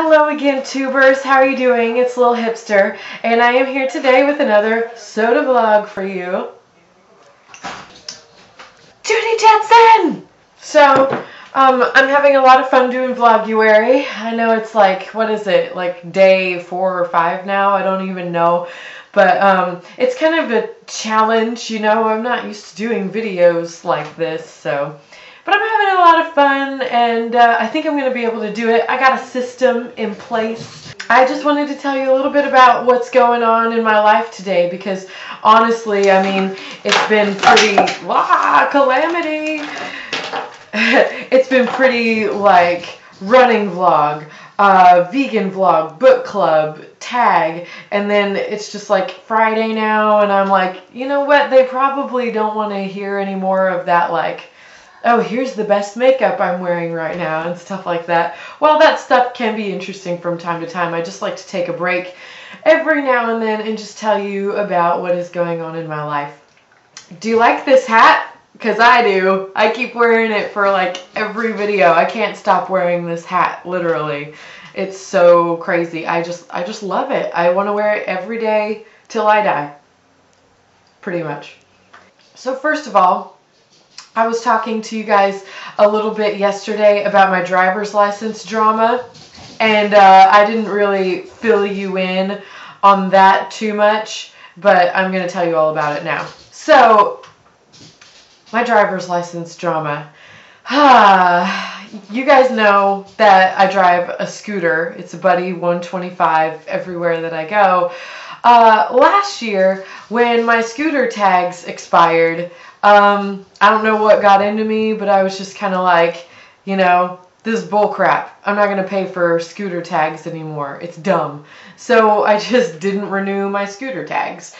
Hello again, tubers. How are you doing? It's Lil Hipster, and I am here today with another soda vlog for you. Judy Jetson! So, I'm having a lot of fun doing Vloguary. I know it's like, what is it, like day 4 or 5 now? I don't even know. But it's kind of a challenge, you know. I'm not used to doing videos like this, so. But I'm having a lot of fun, and I think I'm going to be able to do it. I got a system in place. I just wanted to tell you a little bit about what's going on in my life today, because honestly, I mean, it's been pretty, calamity. It's been pretty, like, running vlog, vegan vlog, book club, tag, and then it's just like Friday now, and I'm like, you know what, they probably don't want to hear any more of that, like, oh, here's the best makeup I'm wearing right now and stuff like that. Well, that stuff can be interesting from time to time. I just like to take a break every now and then and just tell you about what is going on in my life. Do you like this hat? Because I do. I keep wearing it for like every video. I can't stop wearing this hat, literally. It's so crazy. I just love it. I want to wear it every day till I die. Pretty much. So first of all, I was talking to you guys a little bit yesterday about my driver's license drama, and I didn't really fill you in on that too much, but I'm going to tell you all about it now. So, my driver's license drama. You guys know that I drive a scooter. It's a Buddy 125 everywhere that I go. Last year, when my scooter tags expired, I don't know what got into me, but I was just kind of like, you know, this is bull crap. I'm not going to pay for scooter tags anymore. It's dumb. So I just didn't renew my scooter tags.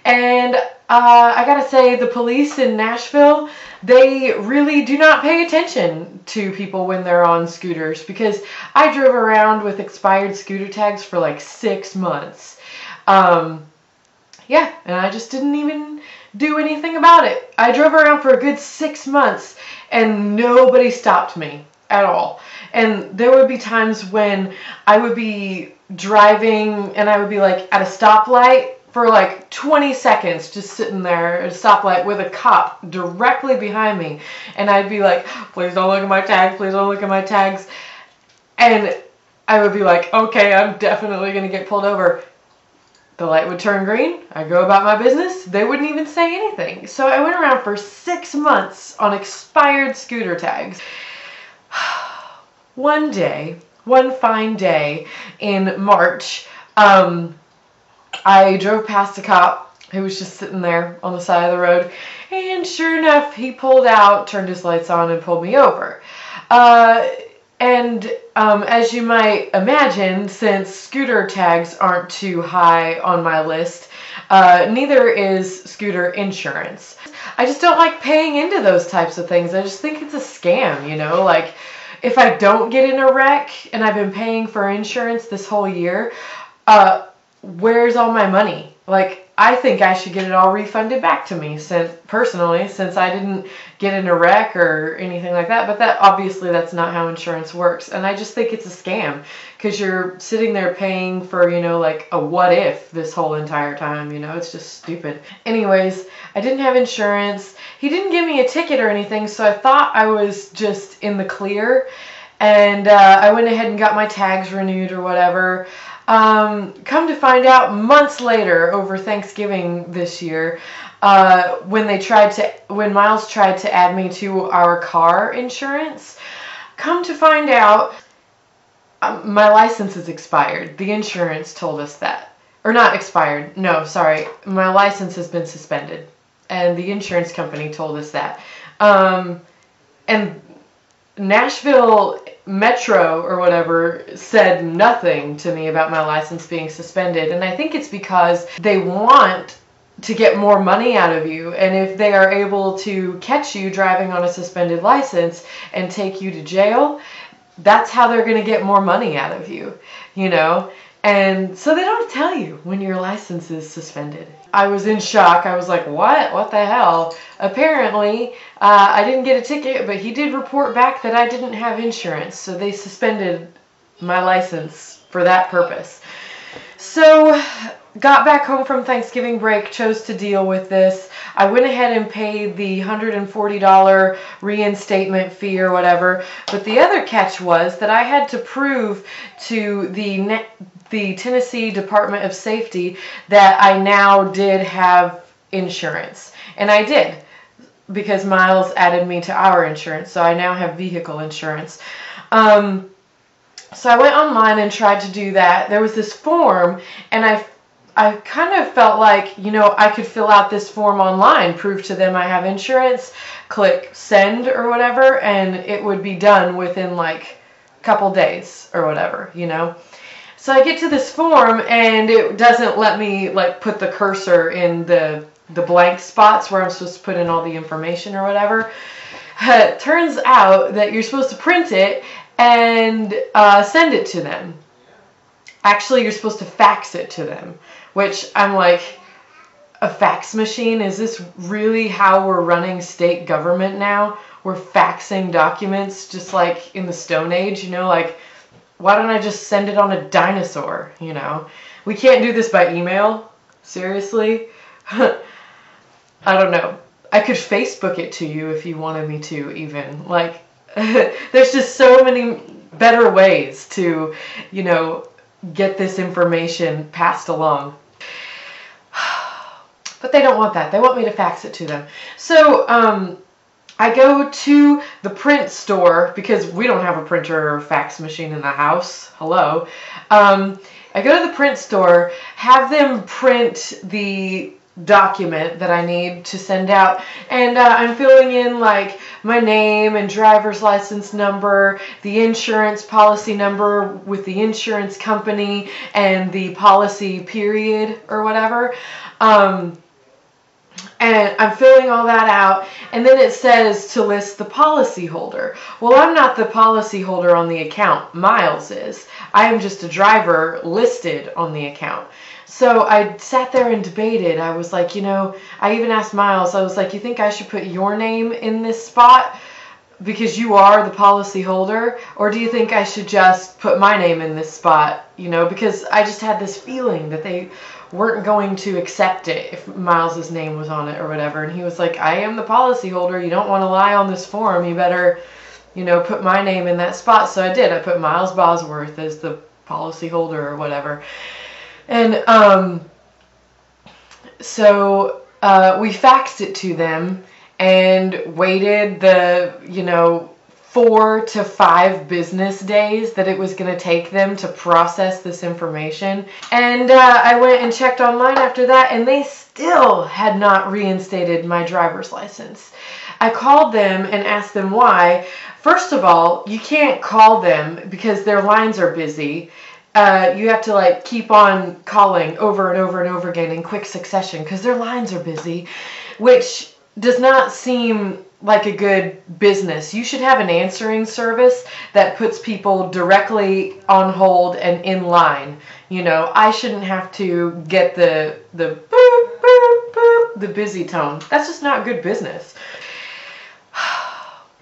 And I gotta say, the police in Nashville, they really do not pay attention to people when they're on scooters, because I drove around with expired scooter tags for like 6 months. Yeah, and I just didn't even do anything about it. I drove around for a good 6 months and nobody stopped me at all. And there would be times when I would be driving and I would be like at a stoplight for like 20 seconds, just sitting there at a stoplight with a cop directly behind me. And I'd be like, please don't look at my tags, please don't look at my tags. And I would be like, okay, I'm definitely going to get pulled over. The light would turn green. I'd go about my business. They wouldn't even say anything. So I went around for 6 months on expired scooter tags. One day, one fine day in March, I drove past a cop who was just sitting there on the side of the road. And sure enough, he pulled out, turned his lights on, and pulled me over. As you might imagine, since scooter tags aren't too high on my list, neither is scooter insurance. I just don't like paying into those types of things. I just think it's a scam, you know? Like, if I don't get in a wreck and I've been paying for insurance this whole year, where's all my money? Like, I think I should get it all refunded back to me, since I didn't get in a wreck or anything like that. But obviously that's not how insurance works. And I just think it's a scam, because you're sitting there paying for, you know, like a what if this whole entire time, you know, it's just stupid. Anyways, I didn't have insurance. He didn't give me a ticket or anything, so I thought I was just in the clear. And I went ahead and got my tags renewed or whatever. Come to find out, months later, over Thanksgiving this year, when Miles tried to add me to our car insurance, come to find out, my license is expired. The insurance told us that. Or not expired. No, sorry. My license has been suspended. And the insurance company told us that. And Nashville Metro or whatever said nothing to me about my license being suspended, and I think it's because they want to get more money out of you, and if they are able to catch you driving on a suspended license and take you to jail, that's how they're going to get more money out of you, you know? And so they don't tell you when your license is suspended. I was in shock. I was like, what? What the hell? Apparently, I didn't get a ticket, but he did report back that I didn't have insurance, so they suspended my license for that purpose. So, got back home from Thanksgiving break, chose to deal with this. I went ahead and paid the $140 reinstatement fee or whatever, but the other catch was that I had to prove to the Tennessee Department of Safety that I now did have insurance. And I did, because Miles added me to our insurance, so I now have vehicle insurance. So I went online and tried to do that. There was this form, and I kind of felt like, you know, I could fill out this form online, prove to them I have insurance, click send or whatever, and it would be done within like a couple days or whatever, you know. So I get to this form, and it doesn't let me like put the cursor in the blank spots where I'm supposed to put in all the information or whatever. It turns out that you're supposed to print it and send it to them. Actually, you're supposed to fax it to them, which I'm like, a fax machine? Is this really how we're running state government now? We're faxing documents just like in the Stone Age, you know, like, why don't I just send it on a dinosaur, you know? We can't do this by email? Seriously? I don't know. I could Facebook it to you if you wanted me to, even. Like, there's just so many better ways to, you know, get this information passed along. But they don't want that. They want me to fax it to them. So, I go to the print store, because we don't have a printer or fax machine in the house. Hello. I go to the print store, have them print the document that I need to send out, and I'm filling in like my name and driver's license number, the insurance policy number with the insurance company, and the policy period or whatever. And I'm filling all that out, and then it says to list the policy holder. Well, I'm not the policy holder on the account. Miles is. I am just a driver listed on the account. So I sat there and debated. I was like, you know, I even asked Miles, I was like, you think I should put your name in this spot because you are the policy holder? Or do you think I should just put my name in this spot? You know, because I just had this feeling that they weren't going to accept it if Miles's name was on it or whatever. And he was like, I am the policy holder. You don't want to lie on this form. You better, you know, put my name in that spot. So I did. I put Miles Bosworth as the policy holder or whatever. And so we faxed it to them and waited the, you know, 4 to 5 business days that it was going to take them to process this information. And I went and checked online after that, and they still had not reinstated my driver's license. I called them and asked them why. First of all, you can't call them because their lines are busy. You have to like keep on calling over and over and over again in quick succession because their lines are busy, which does not seem like a good business. You should have an answering service that puts people directly on hold and in line. You know, I shouldn't have to get the boop, boop, boop, the busy tone. That's just not good business.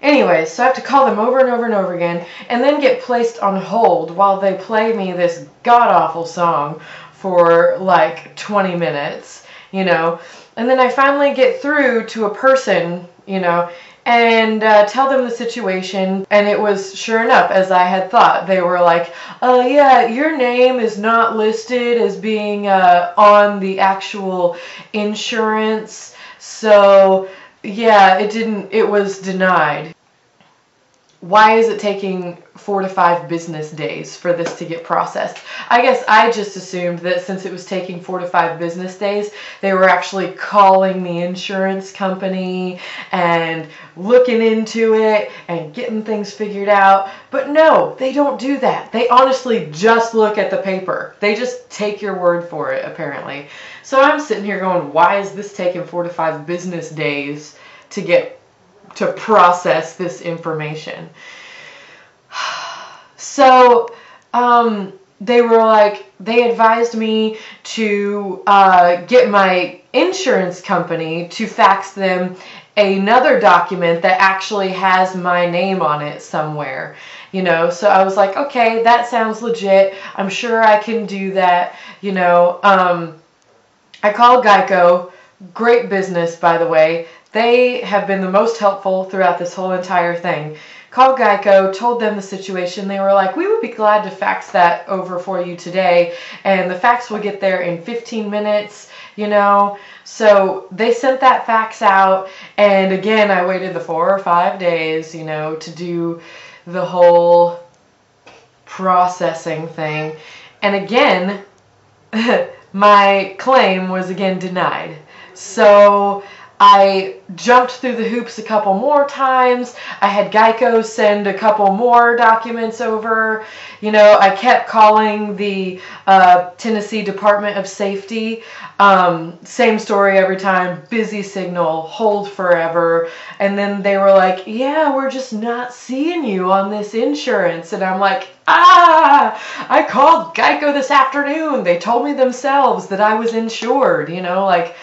Anyway, so I have to call them over and over and over again and then get placed on hold while they play me this god-awful song for like 20 minutes, you know. And then I finally get through to a person, you know, and tell them the situation. And it was sure enough, as I had thought. They were like, yeah, your name is not listed as being on the actual insurance. So yeah, it was denied. Why is it taking 4 to 5 business days for this to get processed? I guess I just assumed that since it was taking 4 to 5 business days, they were actually calling the insurance company and looking into it and getting things figured out. But no, they don't do that. They honestly just look at the paper. They just take your word for it, apparently. So I'm sitting here going, why is this taking 4 to 5 business days to process this information? So they were like, they advised me to get my insurance company to fax them another document that actually has my name on it somewhere. you know. So I was like, okay, that sounds legit. I'm sure I can do that, you know. I called Geico. Great business, by the way. They have been the most helpful throughout this whole entire thing. Called Geico, told them the situation. They were like, we would be glad to fax that over for you today, and the fax will get there in 15 minutes, you know. So they sent that fax out, and again, I waited the 4 or 5 days, you know, to do the whole processing thing. And again, my claim was again denied. So I jumped through the hoops a couple more times. I had Geico send a couple more documents over. You know, I kept calling the Tennessee Department of Safety. Same story every time. Busy signal, hold forever. And then they were like, yeah, we're just not seeing you on this insurance. And I'm like, I called Geico this afternoon. They told me themselves that I was insured, you know, like,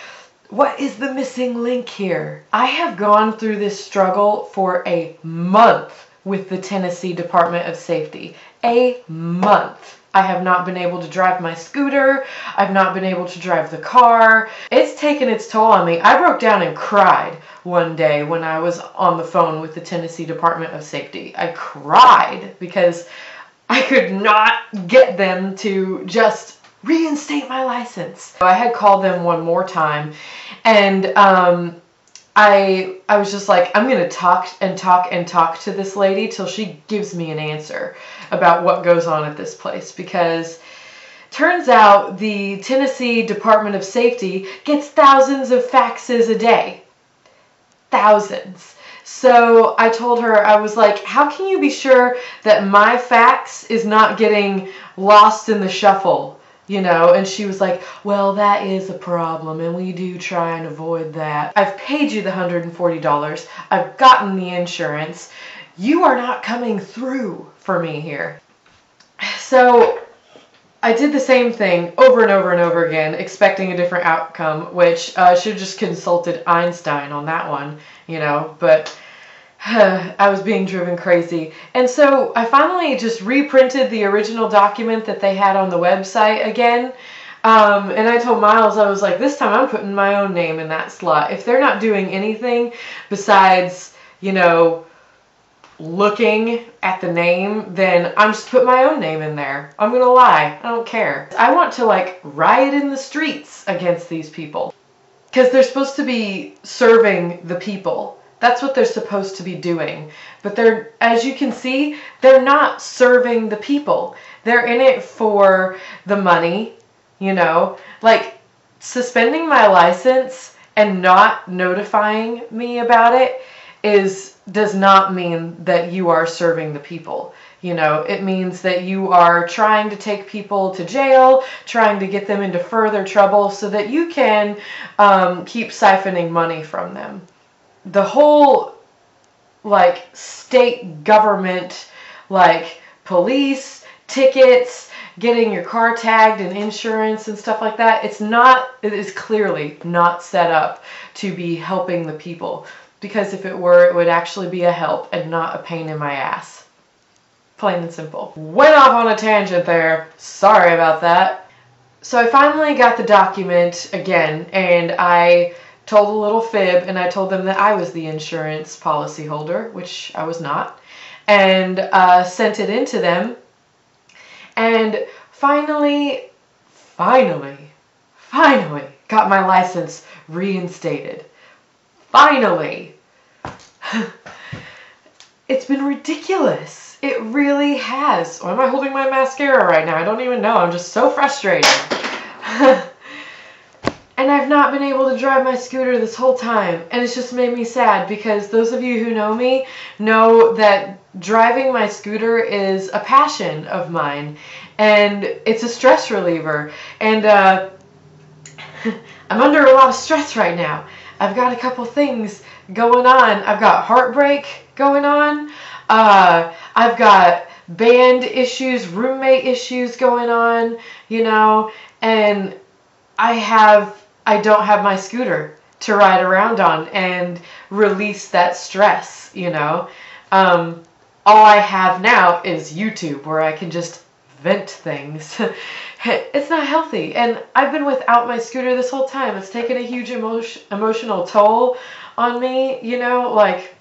what is the missing link here? I have gone through this struggle for a month with the Tennessee Department of Safety. A month. I have not been able to drive my scooter. I've not been able to drive the car. It's taken its toll on me. I broke down and cried one day when I was on the phone with the Tennessee Department of Safety. I cried because I could not get them to just reinstate my license. I had called them one more time, and I was just like, I'm going to talk and talk and talk to this lady till she gives me an answer about what goes on at this place, because turns out the Tennessee Department of Safety gets thousands of faxes a day. Thousands. So I told her, I was like, how can you be sure that my fax is not getting lost in the shuffle? You know, and she was like, well, that is a problem, and we do try and avoid that. I've paid you the $140. I've gotten the insurance. You are not coming through for me here. So I did the same thing over and over and over again, expecting a different outcome, which I should have just consulted Einstein on that one, you know, but I was being driven crazy. And so I finally just reprinted the original document that they had on the website again. And I told Miles, I was like, this time I'm putting my own name in that slot. If they're not doing anything besides, you know, looking at the name, then I'm just putting my own name in there. I'm gonna lie. I don't care. I want to, like, riot in the streets against these people, because they're supposed to be serving the people. That's what they're supposed to be doing. But they're, as you can see, they're not serving the people. They're in it for the money, you know. Like, suspending my license and not notifying me about it does not mean that you are serving the people. You know, it means that you are trying to take people to jail, trying to get them into further trouble so that you can keep siphoning money from them. The whole, like, state government, like, police, tickets, getting your car tagged and insurance and stuff like that, it is clearly not set up to be helping the people. Because if it were, it would actually be a help and not a pain in my ass. Plain and simple. Went off on a tangent there. Sorry about that. So I finally got the document again, and I told a little fib, and I told them that I was the insurance policy holder, which I was not, and sent it in to them, and finally got my license reinstated. Finally. It's been ridiculous. It really has. Why am I holding my mascara right now? I don't even know. I'm just so frustrated. And I've not been able to drive my scooter this whole time. And it's just made me sad, because those of you who know me know that driving my scooter is a passion of mine. And it's a stress reliever. And I'm under a lot of stress right now. I've got a couple things going on. I've got heartbreak going on. I've got band issues, roommate issues going on, you know. And I don't have my scooter to ride around on and release that stress, you know. all I have now is YouTube, where I can just vent things. It's not healthy, and I've been without my scooter this whole time. It's taken a huge emotional toll on me, you know, like,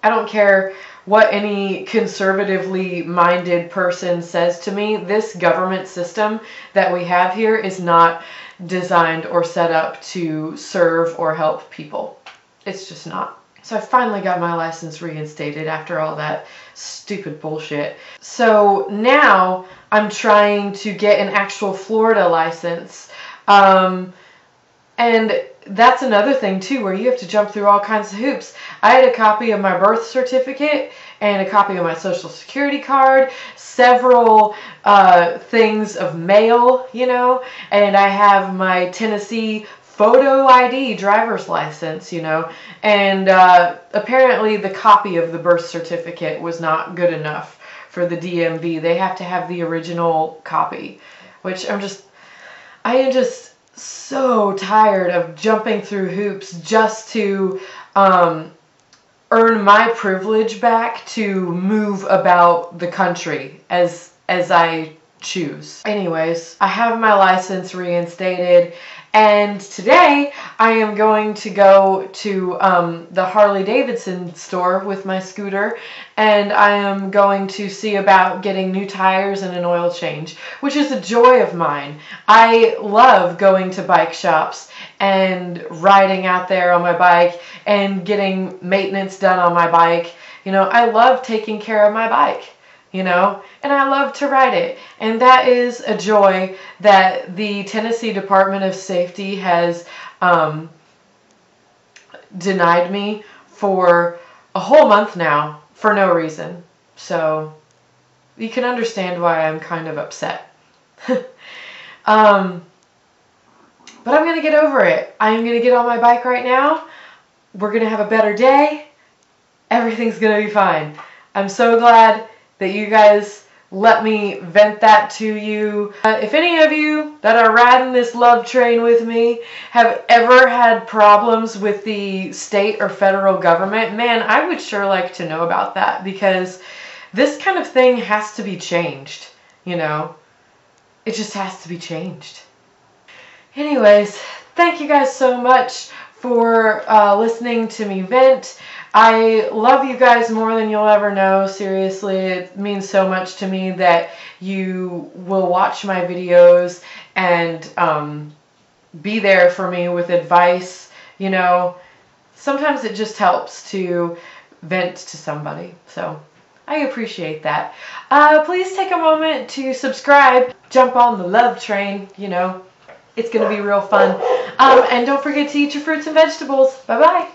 I don't care what any conservatively minded person says to me. This government system that we have here is not designed or set up to serve or help people. It's just not. So I finally got my license reinstated after all that stupid bullshit. So now I'm trying to get an actual Florida license. And that's another thing too, where you have to jump through all kinds of hoops. I had a copy of my birth certificate and a copy of my social security card, several things of mail, you know, and I have my Tennessee photo ID driver's license, you know, and apparently the copy of the birth certificate was not good enough for the DMV. They have to have the original copy, which I am just so tired of jumping through hoops just to earn my privilege back to move about the country as I choose. Anyways, I have my license reinstated, and today I am going to go to the Harley-Davidson store with my scooter, and I am going to see about getting new tires and an oil change, which is a joy of mine. I love going to bike shops and riding out there on my bike and getting maintenance done on my bike. You know, I love taking care of my bike, you know, and I love to ride it. And that is a joy that the Tennessee Department of Safety has denied me for a whole month now for no reason. So you can understand why I'm kind of upset. But I'm going to get over it. I'm going to get on my bike right now. We're going to have a better day. Everything's going to be fine. I'm so glad that you guys let me vent that to you. If any of you that are riding this love train with me have ever had problems with the state or federal government, man, I would sure like to know about that, because this kind of thing has to be changed, you know? It just has to be changed. Anyways, thank you guys so much for listening to me vent. I love you guys more than you'll ever know. Seriously, it means so much to me that you will watch my videos and be there for me with advice. You know, sometimes it just helps to vent to somebody. So I appreciate that. Please take a moment to subscribe. Jump on the love train, you know. It's going to be real fun. And don't forget to eat your fruits and vegetables. Bye-bye.